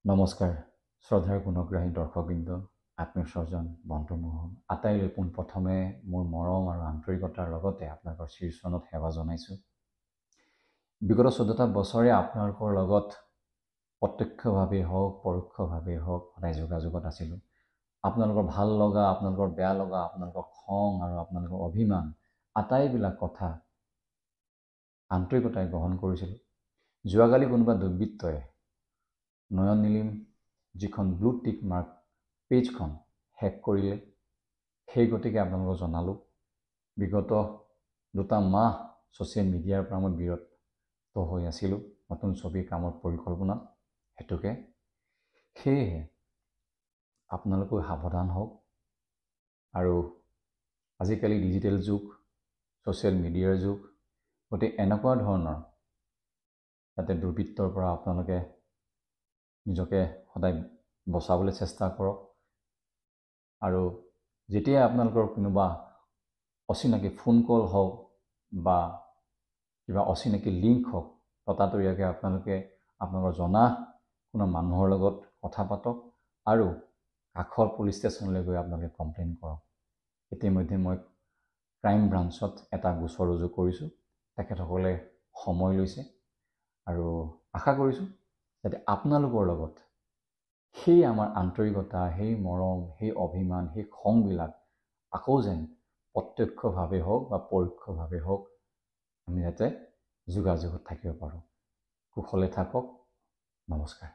নমস্কাৰ শ্ৰদ্ধাৰ গুণগ্ৰাহী দৰ্শকবৃন্দ, আত্মীয় স্বজন, বন্ধু মহল আটাইলৈ পোনপ্ৰথমে মোৰ মৰম আৰু আন্তৰিকতাৰ লগতে আপোনালোকৰ শ্ৰীচৰণত সেৱা জনাইছোঁ। বিগত 14টা বছৰে আপোনালোকৰ লগত প্ৰত্যক্ষভাৱেই হওক পৰোক্ষভাৱেই হওক সদায় যোগাযোগত আছিলোঁ। আপোনালোকৰ ভাল লগা, আপোনালোকৰ বেয়া লগা, আপোনালোকৰ খং আৰু আপোনালোকৰ অভিমান আটাইবিলাক কথা আন্তৰিকতাই গ্ৰহণ কৰিছিলোঁ। যোৱাকালি কোনোবা দুৰ্বৃত্তই নয়ন নীলিম যিখন ব্লু টিক মাৰ্ক পেজখন হেক কৰিলে, সেই গতিকে আপোনালোকক জনালোঁ। বিগত 2টা মাহ ছ'চিয়েল মিডিয়াৰ পৰা মই বিৰত হৈ আছিলোঁ নতুন ছবিৰ কামৰ পৰিকল্পনাত হেতুকে। সেয়েহে আপোনালোকো সাৱধান হওক আৰু আজিকালি ডিজিটেল যুগ, ছ'চিয়েল মিডিয়াৰ যুগ, গতিকে এনেকুৱা ধৰণৰ যাতে দুৰ্বৃত্তৰ পৰা আপোনালোকে নিজকে সদায় বচাবলৈ চেষ্টা কৰক। আৰু যেতিয়া আপোনালোকৰ কোনোবা অচিনাকি ফোন কল হওক বা কিবা অচিনাকি লিংক হওক, ততাতৈয়াকৈ আপোনালোকে আপোনালোকৰ জনা কোনো মানুহৰ লগত কথা পাতক আৰু কাষৰ পুলিচ ষ্টেচনলৈ গৈ আপোনালোকে কমপ্লেইন কৰক। ইতিমধ্যে মই ক্ৰাইম ব্ৰাঞ্চত এটা গোচৰ ৰুজু কৰিছোঁ। তেখেতসকলে সময় লৈছে আৰু আশা কৰিছোঁ যাতে আপোনালোকৰ লগত সেই আমাৰ আন্তৰিকতা, সেই মৰম, সেই অভিমান, সেই খংবিলাক আকৌ যেন প্ৰত্যক্ষভাৱে হওক বা পৰোক্ষভাৱে হওক আমি যাতে যোগাযোগত থাকিব পাৰোঁ। কুশলে থাকক। নমস্কাৰ।